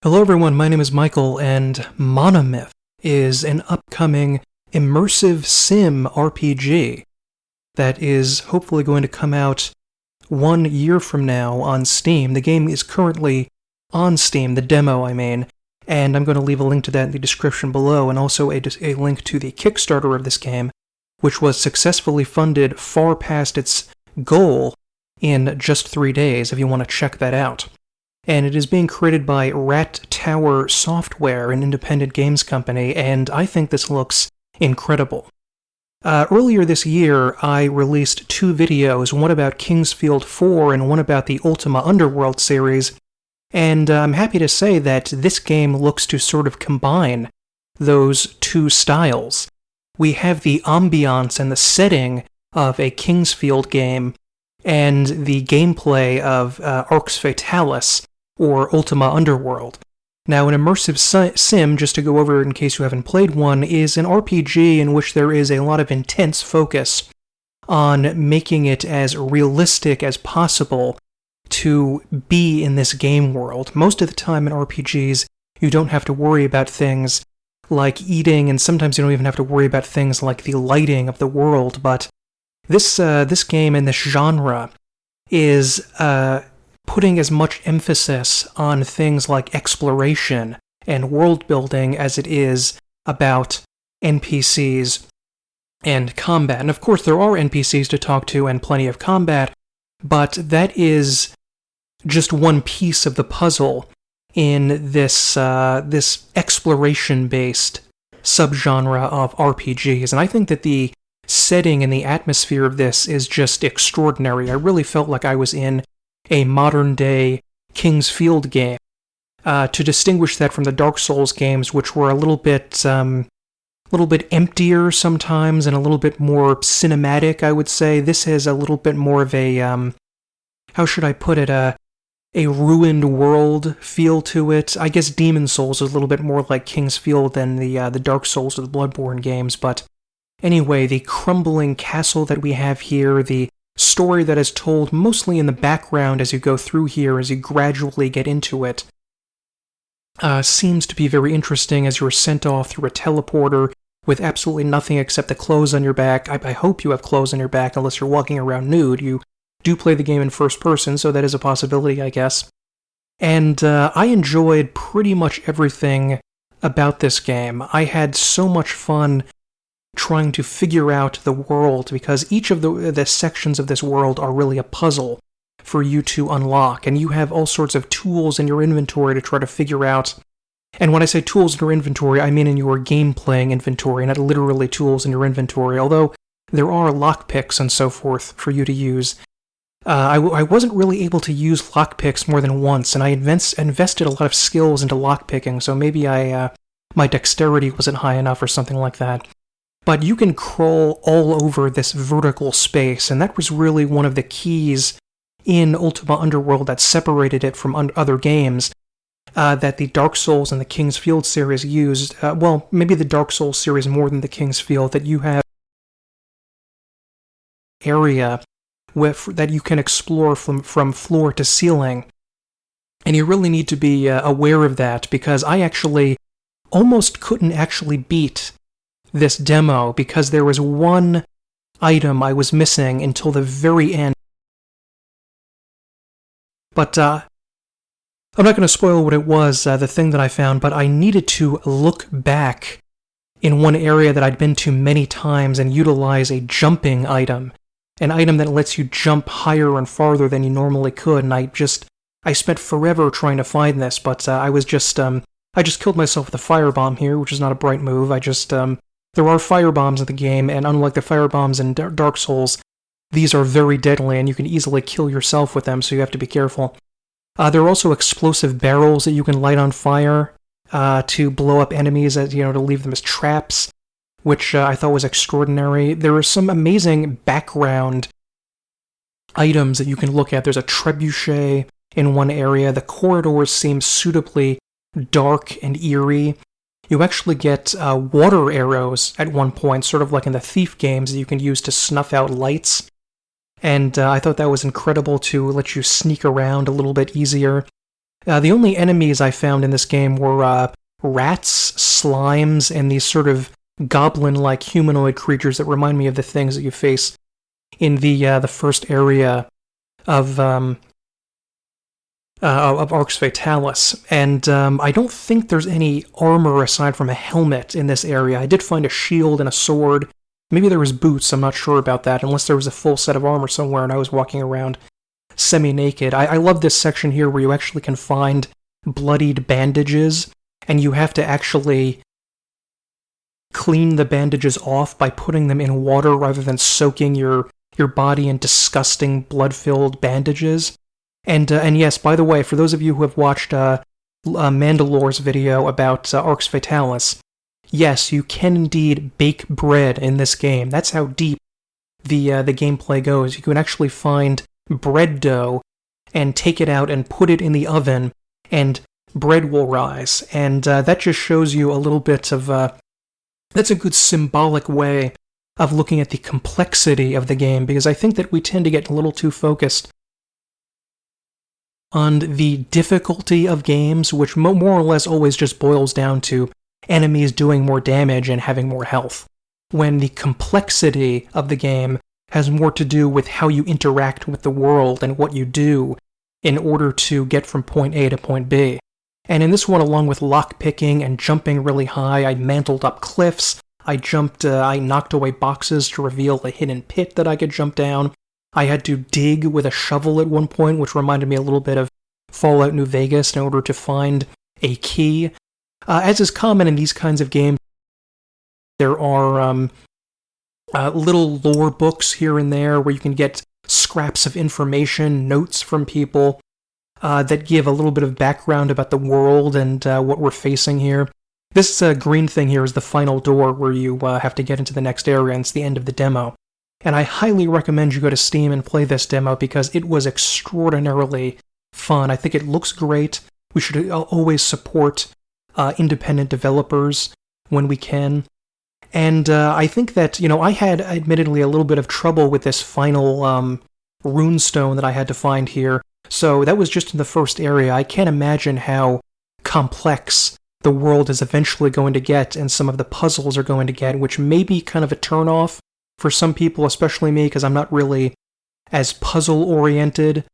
Hello everyone, my name is Michael, and Monomyth is an upcoming immersive sim RPG that is hopefully going to come out 1 year from now on Steam. The game is currently on Steam, the demo I mean, and I'm going to leave a link to that in the description below, and also a link to the Kickstarter of this game, which was successfully funded far past its goal in just 3 days, if you want to check that out. And it is being created by Rat Tower Software, an independent games company, and I think this looks incredible. Earlier this year, I released 2 videos, one about Kingsfield 4 and one about the Ultima Underworld series, and I'm happy to say that this game looks to sort of combine those 2 styles. We have the ambiance and the setting of a Kingsfield game, and the gameplay of Arx Fatalis, or Ultima Underworld. Now, an immersive sim, just to go over in case you haven't played one, is an RPG in which there is a lot of intense focus on making it as realistic as possible to be in this game world. Most of the time in RPGs, you don't have to worry about things like eating, and sometimes you don't even have to worry about things like the lighting of the world, but this game and this genre is putting as much emphasis on things like exploration and world building as it is about NPCs and combat. And of course there are NPCs to talk to and plenty of combat, but that is just one piece of the puzzle in this exploration-based subgenre of RPGs. And I think that the setting and the atmosphere of this is just extraordinary. I really felt like I was in a modern-day Kingsfield game. To distinguish that from the Dark Souls games, which were a little bit emptier sometimes and a little bit more cinematic, I would say, this has a little bit more of a how should I put it, a ruined world feel to it. I guess Demon Souls is a little bit more like Kingsfield than the Dark Souls or the Bloodborne games, but anyway, the crumbling castle that we have here, the story that is told mostly in the background as you go through here, as you gradually get into it, seems to be very interesting as you're sent off through a teleporter with absolutely nothing except the clothes on your back. I hope you have clothes on your back unless you're walking around nude. You do play the game in first person, so that is a possibility, I guess. And I enjoyed pretty much everything about this game. I had so much fun trying to figure out the world, because each of the sections of this world are really a puzzle for you to unlock, and you have all sorts of tools in your inventory to try to figure out. And when I say tools in your inventory, I mean in your game-playing inventory, not literally tools in your inventory, although there are lockpicks and so forth for you to use. I wasn't really able to use lockpicks more than once, and I invested a lot of skills into lockpicking, so maybe my dexterity wasn't high enough or something like that. But you can crawl all over this vertical space, and that was really one of the keys in Ultima Underworld that separated it from other games that the Dark Souls and the Kingsfield series used. Well, maybe the Dark Souls series more than the Kingsfield, that you have area that you can explore from floor to ceiling. And you really need to be aware of that, because I actually almost couldn't actually beat this demo because there was one item I was missing until the very end. But I'm not going to spoil what it was, the thing that I found, but I needed to look back in one area that I'd been to many times and utilize a jumping item, an item that lets you jump higher and farther than you normally could, and I spent forever trying to find this, but I just killed myself with a firebomb here, which is not a bright move. There are firebombs in the game, and unlike the firebombs in Dark Souls, these are very deadly, and you can easily kill yourself with them, so you have to be careful. There are also explosive barrels that you can light on fire to blow up enemies, to leave them as traps, which I thought was extraordinary. There are some amazing background items that you can look at. There's a trebuchet in one area. The corridors seem suitably dark and eerie. You actually get water arrows at one point, sort of like in the Thief games, that you can use to snuff out lights. And I thought that was incredible to let you sneak around a little bit easier. The only enemies I found in this game were rats, slimes, and these sort of goblin-like humanoid creatures that remind me of the things that you face in the first area of Arx Fatalis. And I don't think there's any armor aside from a helmet in this area. I did find a shield and a sword. Maybe there was boots, I'm not sure about that, unless there was a full set of armor somewhere and I was walking around semi-naked. I love this section here where you actually can find bloodied bandages, and you have to actually clean the bandages off by putting them in water rather than soaking your body in disgusting blood-filled bandages. And yes, by the way, for those of you who have watched Mandalore's video about Arx Fatalis, yes, you can indeed bake bread in this game. That's how deep the gameplay goes. You can actually find bread dough and take it out and put it in the oven, and bread will rise. And that just shows you a little bit of... that's a good symbolic way of looking at the complexity of the game, because I think that we tend to get a little too focused on the difficulty of games, which more or less always just boils down to enemies doing more damage and having more health, when the complexity of the game has more to do with how you interact with the world and what you do in order to get from point A to point B. And in this one, along with lockpicking and jumping really high, I mantled up cliffs, I knocked away boxes to reveal a hidden pit that I could jump down. I had to dig with a shovel at one point, which reminded me a little bit of Fallout New Vegas, in order to find a key. As is common in these kinds of games, there are little lore books here and there where you can get scraps of information, notes from people that give a little bit of background about the world and what we're facing here. This green thing here is the final door where you have to get into the next area, and it's the end of the demo. And I highly recommend you go to Steam and play this demo because it was extraordinarily fun. I think it looks great. We should always support independent developers when we can. And I think that, I had admittedly a little bit of trouble with this final runestone that I had to find here. So that was just in the first area. I can't imagine how complex the world is eventually going to get and some of the puzzles are going to get, which may be kind of a turn-off for some people, especially me, because I'm not really as puzzle-oriented.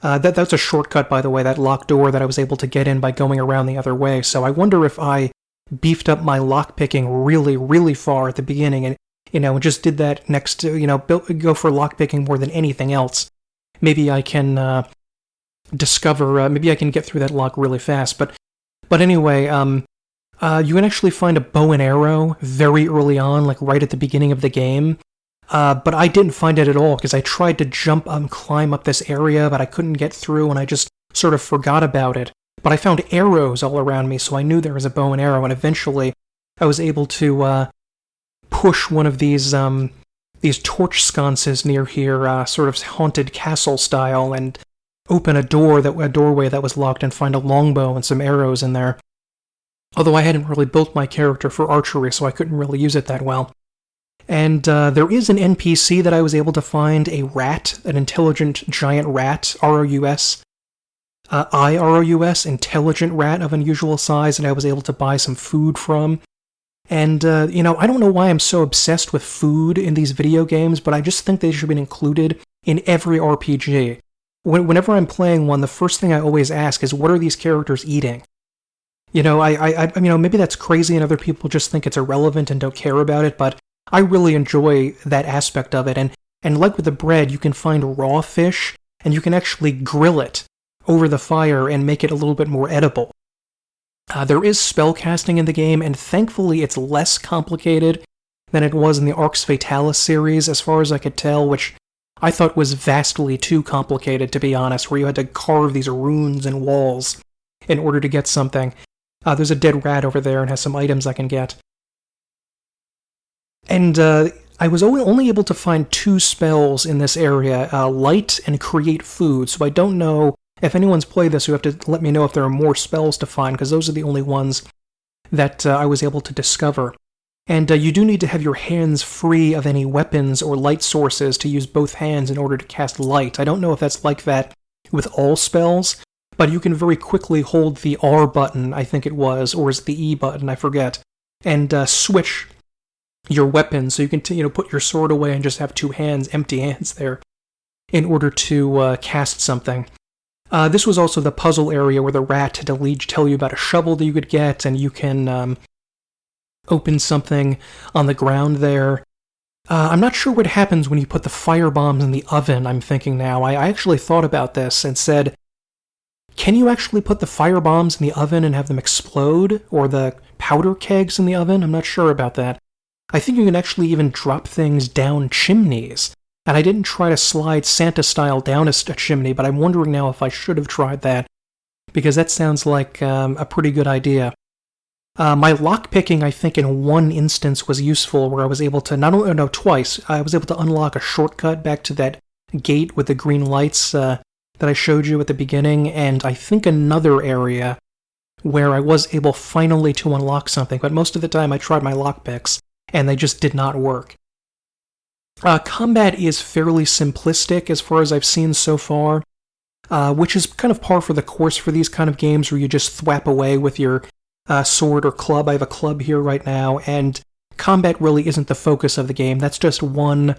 That's a shortcut, by the way, that locked door that I was able to get in by going around the other way. So I wonder if I beefed up my lockpicking really, really far at the beginning and, just did that next to, go for lockpicking more than anything else. Maybe I can discover, maybe I can get through that lock really fast. But anyway, you can actually find a bow and arrow very early on, like right at the beginning of the game. But I didn't find it at all, because I tried to jump and climb up this area, but I couldn't get through, and I just sort of forgot about it. But I found arrows all around me, so I knew there was a bow and arrow, and eventually I was able to push one of these torch sconces near here, sort of haunted castle style, and open a doorway that was locked and find a longbow and some arrows in there. Although I hadn't really built my character for archery, so I couldn't really use it that well. And there is an NPC that I was able to find, a rat, an intelligent giant rat, R-O-U-S, I-R-O-U-S, intelligent rat of unusual size, and I was able to buy some food from. And, I don't know why I'm so obsessed with food in these video games, but I just think they should be included in every RPG. Whenever I'm playing one, the first thing I always ask is, what are these characters eating? Maybe that's crazy and other people just think it's irrelevant and don't care about it, but I really enjoy that aspect of it. And like with the bread, you can find raw fish, and you can actually grill it over the fire and make it a little bit more edible. There is spellcasting in the game, and thankfully it's less complicated than it was in the Arx Fatalis series, as far as I could tell, which I thought was vastly too complicated, to be honest, where you had to carve these runes and walls in order to get something. There's a dead rat over there and has some items I can get. And I was only able to find 2 spells in this area, Light and Create Food, so I don't know if anyone's played this. You have to let me know if there are more spells to find, because those are the only ones that I was able to discover. And you do need to have your hands free of any weapons or light sources to use both hands in order to cast light. I don't know if that's like that with all spells, but you can very quickly hold the R button, I think it was, or is it the E button, I forget, and switch your weapon, so you can put your sword away and just have two hands, empty hands there, in order to cast something. This was also the puzzle area where the rat had to tell you about a shovel that you could get, and you can open something on the ground there. I'm not sure what happens when you put the fire bombs in the oven, I'm thinking now. I actually thought about this and said, can you actually put the fire bombs in the oven and have them explode? Or the powder kegs in the oven? I'm not sure about that. I think you can actually even drop things down chimneys. And I didn't try to slide Santa-style down a chimney, but I'm wondering now if I should have tried that, because that sounds like a pretty good idea. My lockpicking, I think, in one instance was useful, where I was able to, twice, I was able to unlock a shortcut back to that gate with the green lights that I showed you at the beginning, and I think another area where I was able finally to unlock something, but most of the time I tried my lockpicks, and they just did not work. Combat is fairly simplistic as far as I've seen so far, which is kind of par for the course for these kind of games where you just thwap away with your sword or club. I have a club here right now, and combat really isn't the focus of the game. That's just one.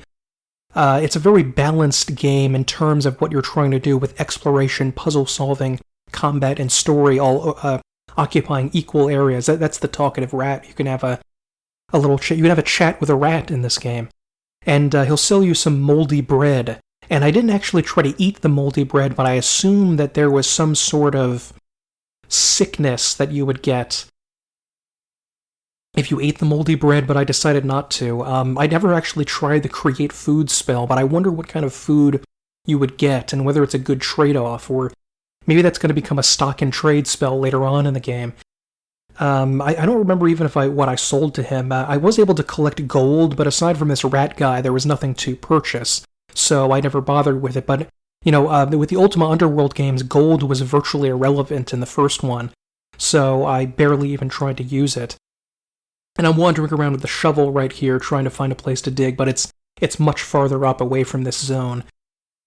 It's a very balanced game in terms of what you're trying to do, with exploration, puzzle solving, combat, and story all occupying equal areas. That's the talkative rat. You can have a little you can have a chat with a rat in this game, and he'll sell you some moldy bread. And I didn't actually try to eat the moldy bread, but I assume that there was some sort of sickness that you would get if you ate the moldy bread, but I decided not to. I never actually tried the create food spell, but I wonder what kind of food you would get and whether it's a good trade-off, or maybe that's going to become a stock and trade spell later on in the game. I don't remember even what I sold to him. I was able to collect gold, but aside from this rat guy, there was nothing to purchase, so I never bothered with it. But with the Ultima Underworld games, gold was virtually irrelevant in the first one, so I barely even tried to use it. And I'm wandering around with the shovel right here, trying to find a place to dig, but it's much farther up away from this zone.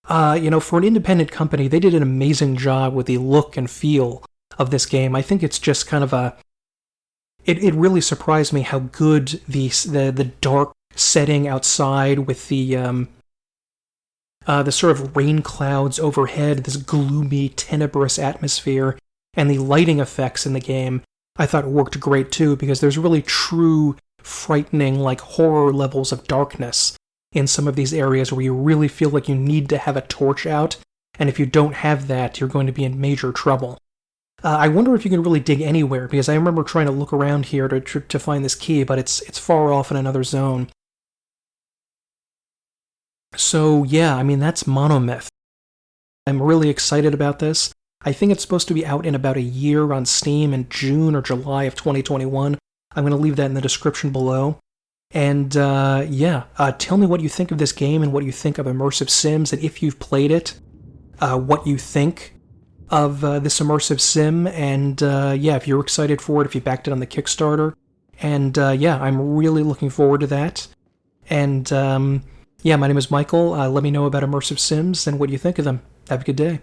For an independent company, they did an amazing job with the look and feel of this game. I think it's just kind of It really surprised me how good the dark setting outside with the sort of rain clouds overhead, this gloomy, tenebrous atmosphere, and the lighting effects in the game, I thought worked great too, because there's really true, frightening, like horror levels of darkness in some of these areas where you really feel like you need to have a torch out, and if you don't have that, you're going to be in major trouble. I wonder if you can really dig anywhere, because I remember trying to look around here to find this key, but it's far off in another zone. So yeah, I mean, that's Monomyth. I'm really excited about this. I think it's supposed to be out in about a year on Steam in June or July of 2021. I'm going to leave that in the description below. And tell me what you think of this game and what you think of Immersive Sims, and if you've played it, what you think of this immersive sim, and if you're excited for it, if you backed it on the Kickstarter. And I'm really looking forward to that. And my name is Michael. Let me know about Immersive Sims and what you think of them. Have a good day.